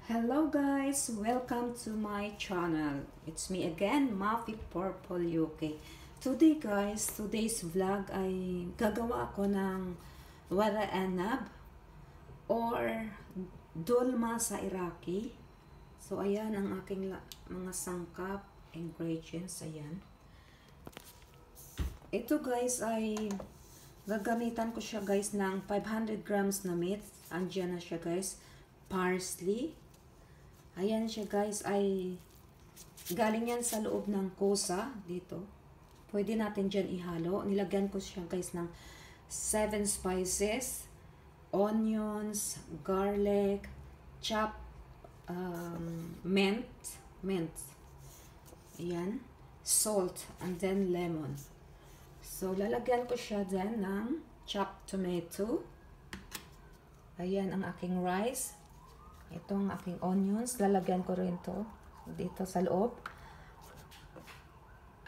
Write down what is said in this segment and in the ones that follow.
Hello guys! Welcome to my channel. It's me again, Mafi Purple UK. Today guys, today's vlog ay gagawa ako ng wara anab or dolma sa Iraqi. So ayan ang aking mga sangkap, ingredients, ayan. Ito guys ay gagamitan ko siya guys ng 500 grams na meat. Andiyan na siya guys. Parsley. Ayan siya guys, ay galing yan sa loob ng kosa dito. Pwede natin dyan ihalo. Nilagyan ko siya guys ng 7 spices, onions, garlic, chopped mint. Ayan, salt, and then lemon. So lalagyan ko siya dyan ng chopped tomato. Ayan ang aking rice. Itong aking onions, lalagyan ko rin to dito sa loob.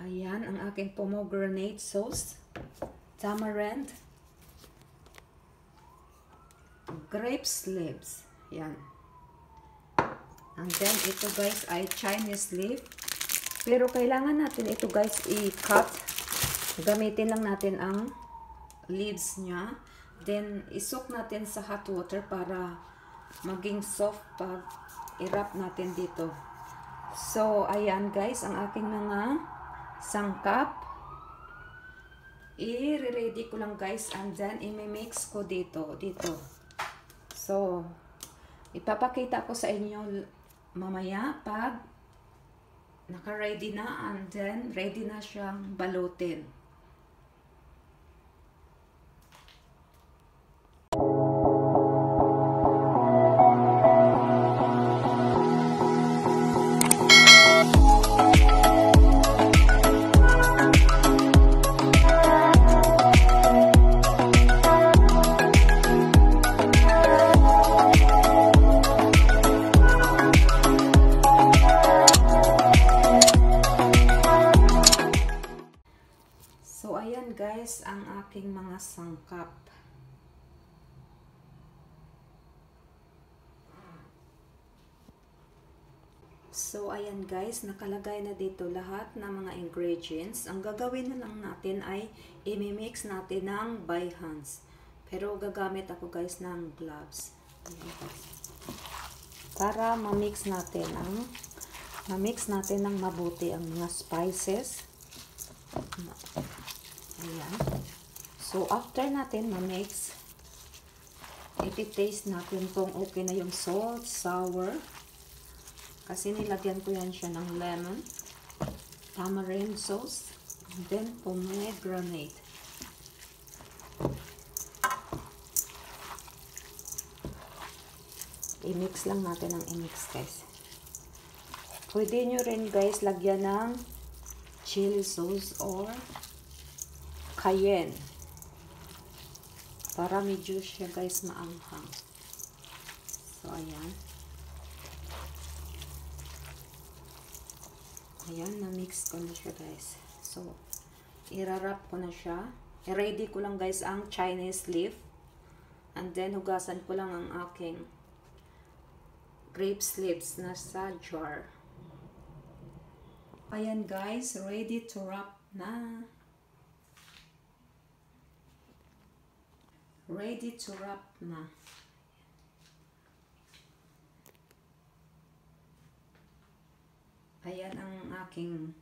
Ayan, ang aking pomegranate sauce, tamarind, grapes leaves. Yan. And then, ito guys ay Chinese leaf. Pero kailangan natin ito guys i-cut. Gamitin lang natin ang leaves niya. Then, isok natin sa hot water para maging soft pag i-wrap natin dito. So, ayan guys, ang aking mga sangkap. I-ready ko lang guys and then i-mix ko dito. So, ipapakita ko sa inyo mamaya pag naka-ready na and then ready na siyang balutin. So, ayan guys, ang aking mga sangkap. So, ayan guys, nakalagay na dito lahat ng mga ingredients. Ang gagawin na lang natin ay i-mix natin ng by hands. Pero gagamit ako guys ng gloves. Para ma-mix natin ng mabuti ang mga spices. Ayan. So, after natin ma-mix, iti-taste natin kung okay na yung salt, sour. Kasi nilagyan ko yan siya ng lemon, tamarind sauce, and then pomegranate. I-mix lang natin ang i-mix guys. Pwede nyo rin guys lagyan ng chili sauce or cayenne para medyo siya guys maanghang. So ayan, na-mix ko na siya guys. So i-wrap ko na siya. I-ready ko lang guys ang Chinese leaf and then hugasan ko lang ang aking grapes leaves na sa jar. Ayan guys, ready to wrap na. Ready to wrap na. Ayan ang aking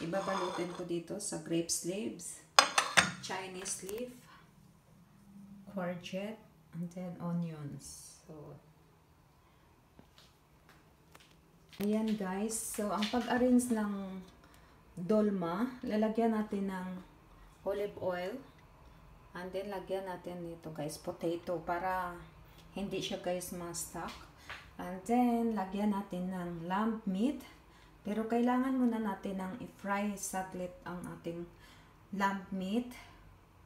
ibabalutin ko dito sa grapes leaves, Chinese leaf, courgette, and then onions. So, ayan guys. So, ang pag-arrange ng dolma, lalagyan natin ng olive oil. And then, lagyan natin nito guys, potato para hindi siya guys ma-stuck. And then, lagyan natin ng lamb meat. Pero kailangan muna natin ng i-fry saglit ang ating lamb meat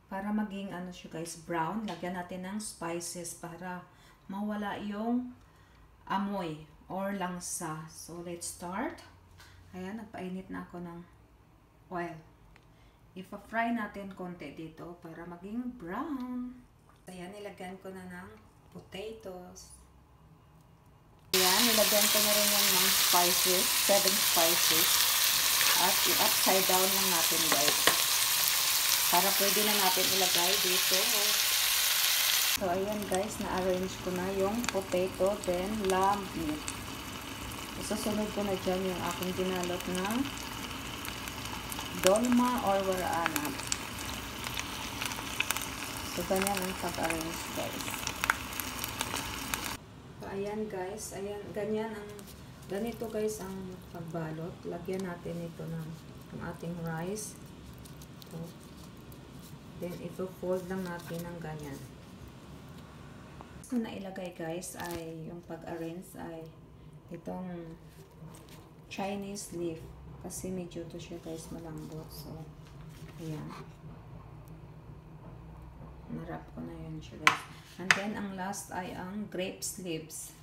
para maging ano siya guys, brown. Lagyan natin ng spices para mawala yung amoy or langsa. So, let's start. Ayan, nagpainit na ako ng oil. Ipa-fry natin konti dito para maging brown. Ayan, nilagyan ko na ng potatoes. Ayan, nilagyan Lagyan ko na rin yung mga spices, 7 spices. At i-upside down lang natin guys. Para pwede na natin ilagay dito. So, ayan guys, na-arrange ko na yung potato, then lamb meat. Susunod ko na dyan yung aking binalot na dolma or waraanap. So, ganyan ang pag-arrange guys. So, ayan guys, ayan, ganito guys ang pagbalot. Lagyan natin ito ng ating rice. So, then, ito-fold lang natin ng ganyan. Ko na ilagay guys ay yung pag-arrange ay itong Chinese leaf kasi medyo to siya guys malambot. So, ayan. Narap ko na yun siya guys. And then, ang last ay ang grapes leaves.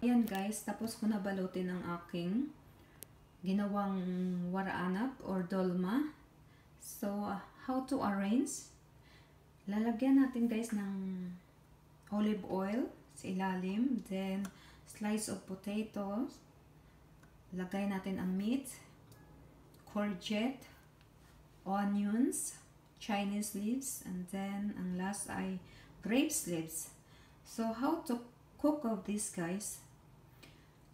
Ayan guys, tapos ko na balutin ang aking ginawang waraanap or dolma. So, how to arrange? Lalagyan natin guys ng olive oil sa ilalim. Then, slice of potatoes. Lagay natin ang meat, courgette, onions, Chinese leaves, and then, ang last ay grapes leaves. So, how to cook of this guys?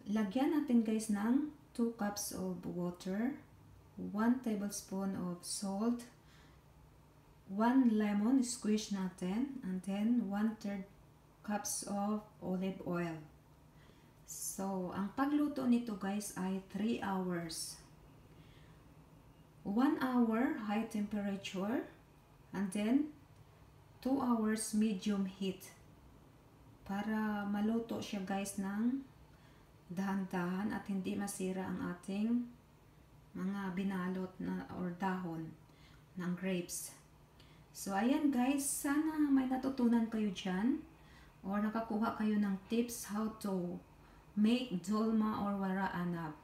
Lagyan natin guys ng 2 cups of water, 1 tablespoon of salt, 1 lemon squeeze natin, and then 1/3 cups of olive oil. So, ang pagluto nito guys ay 3 hours. 1 hour high temperature, and then 2 hours medium heat. Para maluto siya guys ng dahan-dahan at hindi masira ang ating mga binalot na or dahon ng grapes. So, ayan guys, sana may natutunan kayo dyan or nakakuha kayo ng tips how to make dolma or waraanap.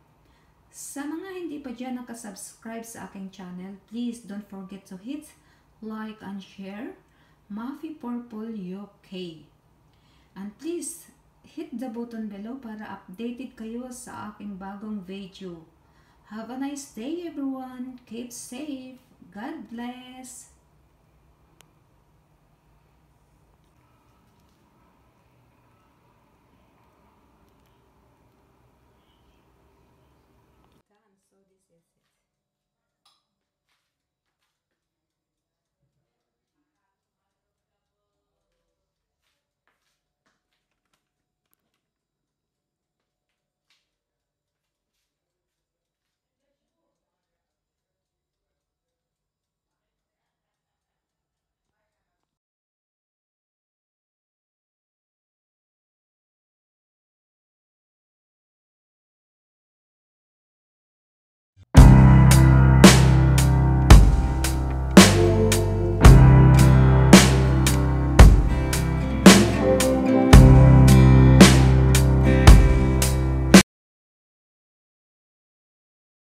Sa mga hindi pa dyan nakasubscribe sa aking channel, please don't forget to hit like and share Mafi Purple UK. And please hit the button below para updated kayo sa aking bagong video. Have a nice day everyone. Keep safe. God bless.